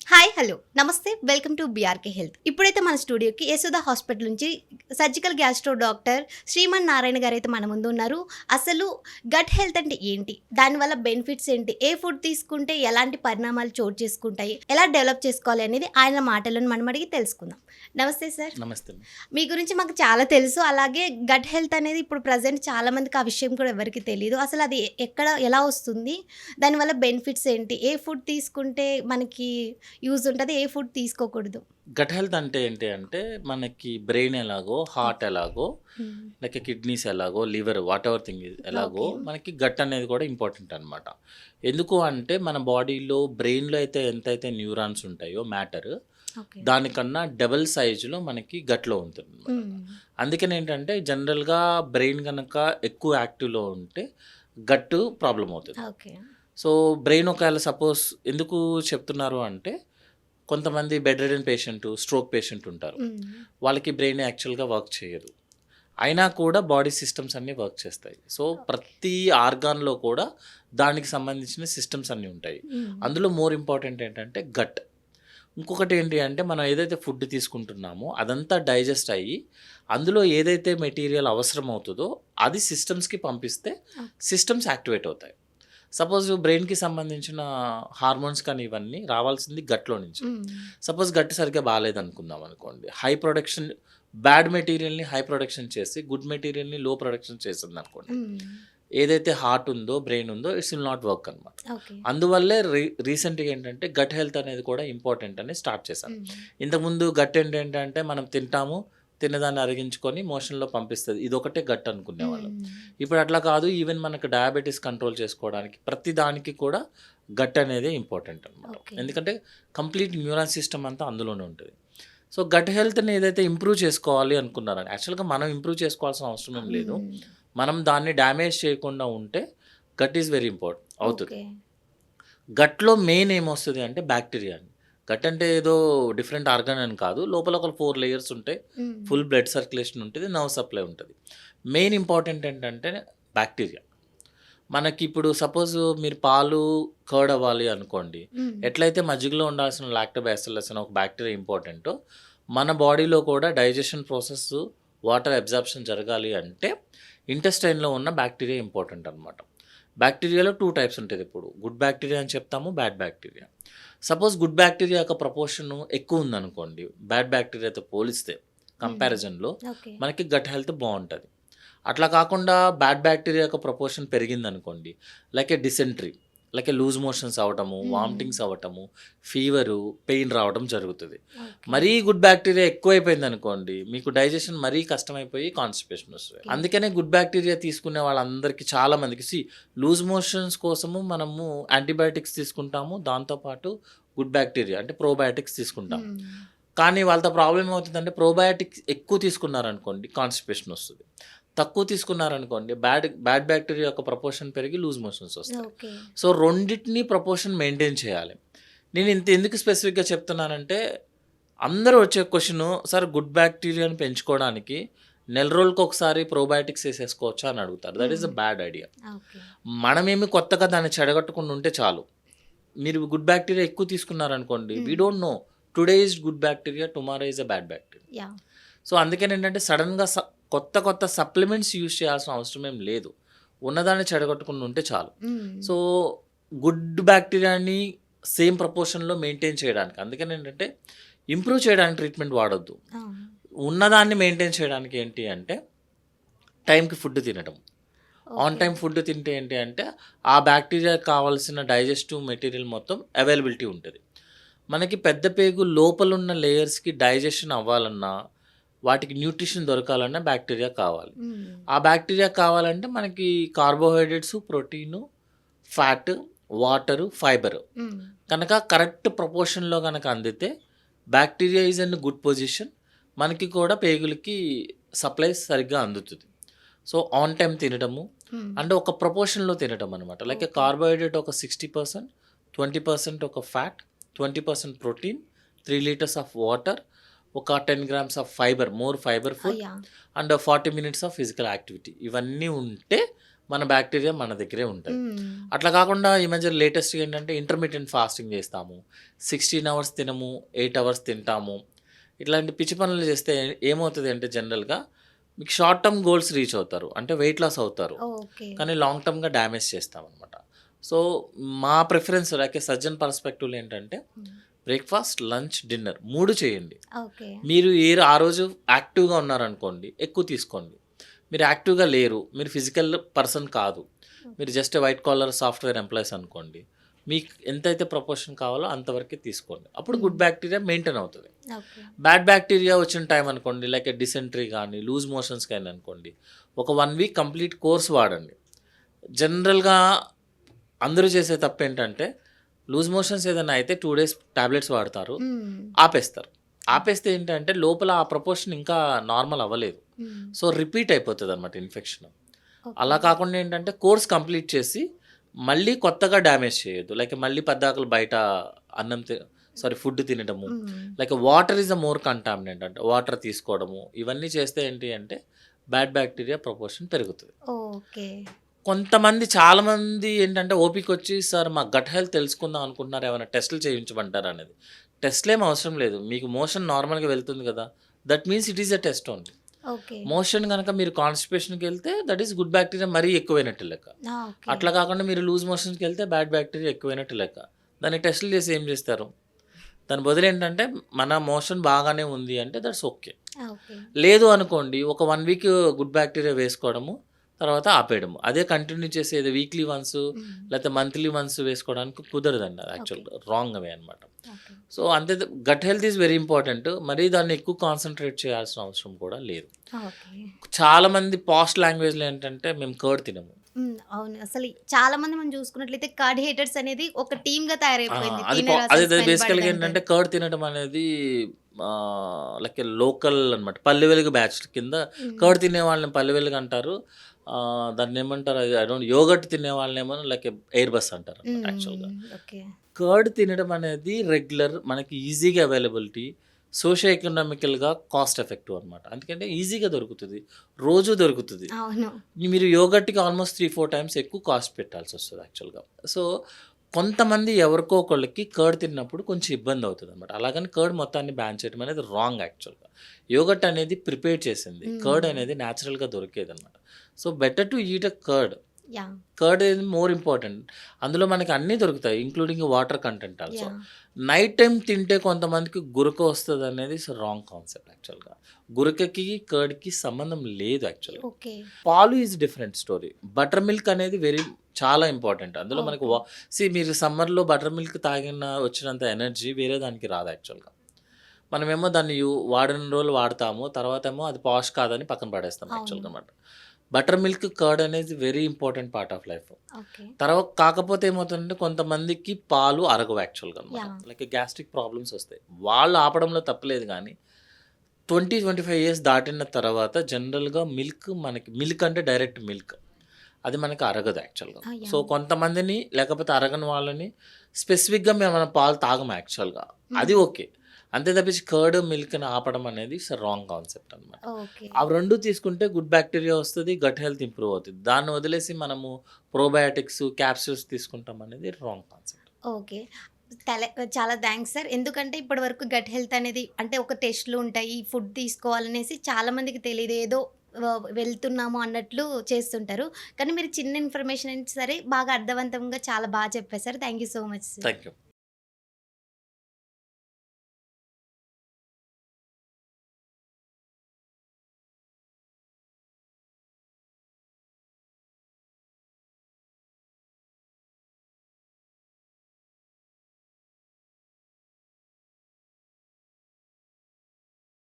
Hi hello నమస్తే welcome to BRK health. ఇప్పుడైతే మన స్టూడియోకి యశోద హాస్పిటల్ నుంచి surgical gastro doctor Shriman Narayana గారు అయితే మన ముందు ఉన్నారు. అసలు గట్ హెల్త్ అంటే ఏంటి, దానివల్ల బెనిఫిట్స్ ఏంటి, ఏ ఫుడ్ తీసుకుంటే ఎలాంటి పరిణామాలు చోటు చేసుకుంటాయి, ఎలా డెవలప్ చేసుకోవాలి అనేది ఆయన మాటలను మనం అడిగి తెలుసుకుందాం. నమస్తే సార్. నమస్తే. మీ గురించి మాకు చాలా తెలుసు. అలాగే గట్ హెల్త్ అనేది ఇప్పుడు ప్రజెంట్ చాలా మందికి ఆ విషయం కూడా ఎవరికి తెలియదు. అసలు అది ఎక్కడ ఎలా వస్తుంది, దానివల్ల బెనిఫిట్స్ ఏంటి, ఏ ఫుడ్ తీసుకుంటే మనకి యూజ్ ఉంటుంది, ఏ ఫుడ్ తీసుకోకూడదు. గట్ హెల్త్ అంటే ఏంటి అంటే మనకి బ్రెయిన్ ఎలాగో, హార్ట్ ఎలాగో, లైక్ కిడ్నీస్ ఎలాగో, లివర్ వాట్ ఎవర్ థింగ్ ఎలాగో ఓకే. మనకి గట్ అనేది కూడా ఇంపార్టెంట్ అనమాట. ఎందుకు అంటే మన బాడీలో బ్రెయిన్లో అయితే ఎంతైతే న్యూరాన్స్ ఉంటాయో మ్యాటర్ ఓకే. దానికన్నా డబుల్ సైజులో మనకి గట్లో ఉంటుంది అనమాట. అందుకని ఏంటంటే జనరల్గా బ్రెయిన్ కనుక ఎక్కువ యాక్టివ్లో ఉంటే గట్టు ప్రాబ్లం అవుతుంది. ఓకే. సో బ్రెయిన్ ఒకవేళ సపోజ్ ఎందుకు చెప్తున్నారు అంటే కొంతమంది bed ridden patient, stroke patient ఉంటారు. వాళ్ళకి బ్రెయిన్ యాక్చువల్గా వర్క్ చేయదు, అయినా కూడా బాడీ సిస్టమ్స్ అన్నీ వర్క్ చేస్తాయి. సో ప్రతి ఆర్గాన్లో కూడా దానికి సంబంధించిన సిస్టమ్స్ అన్నీ ఉంటాయి. అందులో మోర్ ఇంపార్టెంట్ ఏంటంటే గట్. ఇంకొకటి ఏంటి అంటే మనం ఏదైతే ఫుడ్ తీసుకుంటున్నామో అదంతా డైజెస్ట్ అయ్యి అందులో ఏదైతే మెటీరియల్ అవసరం అవుతుందో అది సిస్టమ్స్కి పంపిస్తే సిస్టమ్స్ యాక్టివేట్ అవుతాయి. సపోజ్ బ్రెయిన్కి సంబంధించిన హార్మోన్స్ కానీ ఇవన్నీ రావాల్సింది గట్లో నుంచి. సపోజ్ గట్ సరిగ్గా బాగాలేదనుకుందాం అనుకోండి, హై ప్రొడక్షన్ బ్యాడ్ మెటీరియల్ని హై ప్రొడక్షన్ చేసి గుడ్ మెటీరియల్ని లో ప్రొడక్షన్ చేసింది అనుకోండి, ఏదైతే హార్ట్ ఉందో బ్రెయిన్ ఉందో ఇట్స్ విల్ నాట్ వర్క్ అనమాట. అందువల్లే రీసెంట్గా ఏంటంటే గట్ హెల్త్ అనేది కూడా ఇంపార్టెంట్ అని స్టార్ట్ చేశాను. ఇంతకుముందు గట్ ఏంటంటే మనం తింటాము, తిన్నదాన్ని అరిగించుకొని మోషన్లో పంపిస్తుంది, ఇది ఒకటే గట్ అనుకునేవాళ్ళం. ఇప్పుడు అట్లా కాదు, ఈవెన్ మనకు డయాబెటీస్ కంట్రోల్ చేసుకోవడానికి ప్రతి దానికి కూడా గట్ అనేది ఇంపార్టెంట్ అనమాట. ఎందుకంటే కంప్లీట్ న్యూరాన్ సిస్టమ్ అంతా అందులోనే ఉంటుంది. సో గట్ హెల్త్ని ఏదైతే ఇంప్రూవ్ చేసుకోవాలి అనుకున్నారని, యాక్చువల్గా మనం ఇంప్రూవ్ చేసుకోవాల్సిన అవసరం ఏం లేదు, మనం దాన్ని డ్యామేజ్ చేయకుండా ఉంటే గట్ ఈజ్ వెరీ ఇంపార్టెంట్ అవుతుంది. గట్లో మెయిన్ ఏమొస్తుంది అంటే బ్యాక్టీరియా. గట్ అంటే ఏదో డిఫరెంట్ ఆర్గాన్ అని కాదు, లోపల ఒక 4 లేయర్స్ ఉంటాయి, ఫుల్ బ్లడ్ సర్క్యులేషన్ ఉంటుంది, నర్వ్ సప్లై ఉంటుంది. మెయిన్ ఇంపార్టెంట్ ఏంటంటే బ్యాక్టీరియా. మనకి ఇప్పుడు సపోజ్ మీరు పాలు కర్డ్ అవ్వాలి అనుకోండి, ఎట్లయితే మజ్జిగలో ఉండాల్సిన లాక్టోబాసిల్లస్ అనే ఒక బ్యాక్టీరియా ఇంపార్టెంటో మన బాడీలో కూడా డైజెషన్ ప్రాసెస్, వాటర్ అబ్జార్ప్షన్ జరగాలి అంటే ఇంటెస్టైన్లో ఉన్న బ్యాక్టీరియా ఇంపార్టెంట్ అనమాట. బ్యాక్టీరియాలో 2 టైప్స్ ఉంటుంది. ఇప్పుడు గుడ్ బ్యాక్టీరియా అని చెప్తాము, bad bacteria. Suppose good bacteria యొక్క ప్రపోర్షన్ ఎక్కువ ఉందనుకోండి బ్యాడ్ బ్యాక్టీరియాతో పోలిస్తే కంపారిజన్లో, మనకి గట్ హెల్త్ బాగుంటుంది. అట్లా కాకుండా బ్యాడ్ బ్యాక్టీరియా యొక్క ప్రపోర్షన్ పెరిగిందనుకోండి, like a dysentery, like a loose motions అవ్వటము, వామిటింగ్స్ అవ్వటము, ఫీవరు, పెయిన్ రావడం జరుగుతుంది. మరీ గుడ్ బ్యాక్టీరియా ఎక్కువైపోయింది అనుకోండి, మీకు డైజెషన్ మరీ కష్టమైపోయి కాన్స్టిపేషన్ వస్తుంది. అందుకనే గుడ్ బ్యాక్టీరియా తీసుకునే వాళ్ళందరికీ చాలా మందికి లూజ్ మోషన్స్ కోసము మనము యాంటీబయాటిక్స్ తీసుకుంటాము, దాంతోపాటు గుడ్ బ్యాక్టీరియా అంటే ప్రోబయాటిక్స్ తీసుకుంటాము. కానీ వాళ్ళతో ప్రాబ్లం ఏమవుతుందంటే ప్రోబయాటిక్స్ ఎక్కువ తీసుకున్నారనుకోండి కాన్స్టిపేషన్ వస్తుంది, తక్కువ తీసుకున్నారనుకోండి బ్యాడ్ బ్యాక్టీరియా యొక్క ప్రపోర్షన్ పెరిగి లూజ్ మోషన్స్ వస్తాయి. సో రెండింటినీ ప్రపోర్షన్ మెయింటైన్ చేయాలి. నేను ఎందుకు స్పెసిఫిక్గా చెప్తున్నానంటే అందరూ వచ్చే క్వశ్చన్, సార్ గుడ్ బ్యాక్టీరియాని పెంచుకోవడానికి నెల రోజులకు ఒకసారి ప్రోబయాటిక్స్ వేసేసుకోవచ్చా అని అడుగుతారు. That is a bad idea. మనమేమి కొత్తగా దాన్ని చెడగట్టకుండా ఉంటే చాలు. మీరు గుడ్ బ్యాక్టీరియా ఎక్కువ తీసుకున్నారనుకోండి, we don't know today is good bacteria, tomorrow is a bad bacteria. So అందుకని ఏంటంటే సడన్గా కొత్త సప్లిమెంట్స్ యూజ్ చేయాల్సిన అవసరం ఏం లేదు, ఉన్నదాన్ని చెడగొట్టకుండా ఉంటే చాలు. సో గుడ్ బ్యాక్టీరియాని సేమ్ ప్రపోర్షన్లో మెయింటైన్ చేయడానికి, అందుకని ఏంటంటే ఇంప్రూవ్ చేయడానికి ట్రీట్మెంట్ వాడొద్దు, ఉన్నదాన్ని మెయింటైన్ చేయడానికి ఏంటి అంటే టైంకి ఫుడ్ తినడం. ఆన్ టైం ఫుడ్ తింటే ఏంటి అంటే ఆ బ్యాక్టీరియాకి కావాల్సిన డైజెస్టివ్ మెటీరియల్ మొత్తం అవైలబిలిటీ ఉంటుంది. మనకి పెద్ద పేగు లోపల ఉన్న లేయర్స్కి డైజెషన్ అవ్వాలన్నా, వాటికి న్యూట్రిషన్ దొరకాలన్నా బ్యాక్టీరియా కావాలి. ఆ బ్యాక్టీరియా కావాలంటే మనకి carbohydrates, protein, fat, water, fibre కనుక కరెక్ట్ ప్రపోర్షన్లో కనుక అందితే bacteria is in good position, మనకి కూడా పేగులకి సప్లై సరిగ్గా అందుతుంది. సో ఆన్ టైం తినడము అంటే ఒక ప్రపోర్షన్లో తినడం అనమాట. లైక్ కార్బోహైడ్రేట్ ఒక 60%, 20% ఒక fat, 20% protein, 3 litres of water, ఒక 10 grams of fibre, more fibre food, and 40 minutes of physical activity. ఇవన్నీ ఉంటే మన బ్యాక్టీరియా మన దగ్గరే ఉంటుంది. అట్లా కాకుండా ఈ మధ్య లేటెస్ట్గా ఏంటంటే ఇంటర్మీడియట్ ఫాస్టింగ్ చేస్తాము, 16 అవర్స్ తినము, 8 అవర్స్ తింటాము. ఇట్లాంటి పిచ్చి పనులు చేస్తే ఏమవుతుంది అంటే జనరల్గా మీకు షార్ట్ టర్మ్ గోల్స్ రీచ్ అవుతారు, అంటే వెయిట్ లాస్ అవుతారు, ఓకే. కానీ లాంగ్ టర్మ్గా డ్యామేజ్ చేస్తామన్నమాట. సో మా ప్రిఫరెన్స్ లైక్ సర్జన్ పర్స్పెక్టివ్లో ఏంటంటే బ్రేక్ఫాస్ట్, లంచ్, డిన్నర్ 3 చేయండి. ఓకే. మీరు ఆ రోజు యాక్టివ్గా ఉన్నారనుకోండి ఎక్కువ తీసుకోండి. మీరు యాక్టివ్గా లేరు, మీరు ఫిజికల్ పర్సన్ కాదు, మీరు just white collar software employees అనుకోండి, మీకు ఎంతైతే ప్రపోర్షన్ కావాలో అంతవరకే తీసుకోండి. అప్పుడు గుడ్ బ్యాక్టీరియా మెయింటైన్ అవుతుంది. ఓకే. బ్యాడ్ బ్యాక్టీరియా వచ్చిన టైం అనుకోండి, లైక్ డిసెంట్రీ కానీ లూజ్ మోషన్స్ కానీ అనుకోండి, ఒక 1 వీక్ కంప్లీట్ కోర్స్ వాడండి. జనరల్గా అందరూ చేసే తప్పు ఏంటంటే లూజ్ మోషన్స్ ఏదైనా అయితే 2 days టాబ్లెట్స్ వాడతారు, ఆపేస్తారు. ఆపేస్తే ఏంటంటే లోపల ఆ ప్రపోర్షన్ ఇంకా నార్మల్ అవ్వలేదు, సో రిపీట్ అయిపోతుంది అనమాట ఇన్ఫెక్షన్. అలా కాకుండా ఏంటంటే కోర్స్ కంప్లీట్ చేసి మళ్ళీ కొత్తగా డ్యామేజ్ చేయొద్దు. లైక్ మళ్ళీ పద్దాకలు బయట ఫుడ్ తినడము, like water is a more contaminant, అంటే వాటర్ తీసుకోవడము, ఇవన్నీ చేస్తే ఏంటి అంటే బ్యాడ్ బ్యాక్టీరియా ప్రపోర్షన్ పెరుగుతుంది. ఓకే. చాలామంది ఏంటంటే ఓపిక వచ్చి సార్ మా గట్ హెల్త్ తెలుసుకుందాం అనుకుంటున్నారు, ఏమైనా టెస్టులు చేయించమంటారు అనేది. టెస్ట్లు ఏం అవసరం లేదు, మీకు మోషన్ నార్మల్గా వెళ్తుంది కదా, that means it is a test only. Okay. Motion కనుక మీరు కాన్స్టిపేషన్కి వెళ్తే దట్ ఈస్ గుడ్ బ్యాక్టీరియా మరీ ఎక్కువైనట్టు లెక్క. ఓకే. అట్లా కాకుండా మీరు లూజ్ మోషన్స్కి వెళ్తే బ్యాడ్ బ్యాక్టీరియా ఎక్కువైనట్టు లెక్క. దాన్ని టెస్టులు చేసి ఏం చేస్తారు, దాని బదులు ఏంటంటే మన మోషన్ బాగానే ఉంది అంటే దట్స్ ఓకే. ఓకే. లేదు అనుకోండి ఒక 1 week గుడ్ బ్యాక్టీరియా వేసుకోవడము, తర్వాత ఆపేయడము. అదే కంటిన్యూ చేసేది వీక్లీ వన్స్ లేకపోతే మంత్లీ వన్స్ వేసుకోవడానికి కుదరదండి, అది యాక్చువల్గా రాంగ్ అవే అనమాట. ఓకే. సో అంతే, gut health is very important. మరీ దాన్ని ఎక్కువ కాన్సన్ట్రేట్ చేయాల్సిన అవసరం కూడా లేదు. ఓకే. చాలామంది పాస్ట్ లాంగ్వేజ్లో ఏంటంటే మేము కర్డ్ తినము. అవును. అసలు చాలా మంది మనం చూసుకున్నట్లయితే కర్డ్ హేటర్స్ అనేది ఒక టీమ్ గా తయారైపోయింది. అది తినరు అసలు అది స్మెల్ బేసికల్గా పడదంటే. ఏంటంటే కర్డ్ తినడం అనేది లైక్ లోకల్ అనమాట, పల్లె వెలుగు బ్యాచ్ కింద కర్డ్ తినే వాళ్ళని పల్లె వెలుగు అంటారు. దాన్ని ఏమంటారు, ఐ డోంట్, యోగట్ తినే వాళ్ళని ఏమో లైక్ ఎయిర్ బస్ అంటారు యాక్చువల్గా. ఓకే. కర్డ్ తినడం అనేది రెగ్యులర్, మనకి ఈజీగా అవైలబిలిటీ, సోషియో ఎకనామికల్గా కాస్ట్ ఎఫెక్టివ్ అనమాట. ఎందుకంటే ఈజీగా దొరుకుతుంది, రోజు దొరుకుతుంది. అవును. మీరు యోగట్కి ఆల్మోస్ట్ 3-4 times ఎక్కువ కాస్ట్ పెట్టాల్సి వస్తుంది యాక్చువల్గా. సో కొంతమంది ఎవరికో ఒకళ్ళకి కర్డ్ తిన్నప్పుడు కొంచెం ఇబ్బంది అవుతుంది అనమాట. అలాగని కర్డ్ మొత్తాన్ని బ్యాన్ చేయడం అనేది రాంగ్ యాక్చువల్గా. యోగట్ అనేది ప్రిపేర్ చేసింది, కర్డ్ అనేది న్యాచురల్గా దొరికేది అనమాట. So better to eat a curd. Yeah. Curd is more important. అందులో మనకి అన్నీ దొరుకుతాయి, including water content also. Yeah. Night time తింటే కొంతమందికి గురక వస్తుంది అనేది రాంగ్ కాన్సెప్ట్ యాక్చువల్గా. గురకకి కర్డ్కి సంబంధం లేదు యాక్చువల్గా. ఓకే. పాలు is different story. Butter milk అనేది చాలా ఇంపార్టెంట్. అందులో మనకి మీరు సమ్మర్లో బటర్ మిల్క్ వచ్చినంత ఎనర్జీ వేరే దానికి రాదు యాక్చువల్గా. మనమేమో దాన్ని వాడిన రోజులు వాడతాము, తర్వాత ఏమో అది పాష్ కాదని పక్కన పడేస్తాం యాక్చువల్గా అనమాట. బటర్ మిల్క్, కర్డ్ అనేది very important part of life. Okay. తర్వాత కాకపోతే ఏమవుతుందంటే కొంతమందికి పాలు అరగవు యాక్చువల్గా అనమాట, Yeah. లైక్ గ్యాస్ట్రిక్ ప్రాబ్లమ్స్ వస్తాయి. వాళ్ళు ఆపడంలో తప్పలేదు, కానీ 20-25 years దాటిన తర్వాత జనరల్గా మిల్క్ అంటే డైరెక్ట్ మిల్క్, అది మనకి అరగదు యాక్చువల్గా. Yeah. సో కొంతమందిని లేకపోతే అరగని వాళ్ళని స్పెసిఫిక్గా మన పాలు తాగము యాక్చువల్గా, అది ఓకే. అంతే తప్పించి కర్డ్ మిల్క్ని ఆపడం అనేది రాంగ్ కాన్సెప్ట్ అనమాట. ఓకే. అవి 2 తీసుకుంటే గుడ్ బ్యాక్టీరియా వస్తుంది, గట్ హెల్త్ ఇంప్రూవ్ అవుతుంది. దాన్ని వదిలేసి మనము ప్రోబయాటిక్స్, క్యాప్సూల్స్ తీసుకుంటాం అనేది రాంగ్ కాన్సెప్ట్. ఓకే. చాలా థ్యాంక్స్ సార్. ఎందుకంటే ఇప్పటి వరకు గట్ హెల్త్ అనేది అంటే ఒక టెస్ట్లు ఉంటాయి, ఫుడ్ తీసుకోవాలనేసి చాలా మందికి తెలియదు, ఏదో వెళ్తున్నాము అన్నట్లు చేస్తుంటారు. కానీ మీరు చిన్న ఇన్ఫర్మేషన్ అయినా సరే బాగా అర్థవంతంగా చాలా బాగా చెప్పారు sir. Thank you so much sir. Thank you.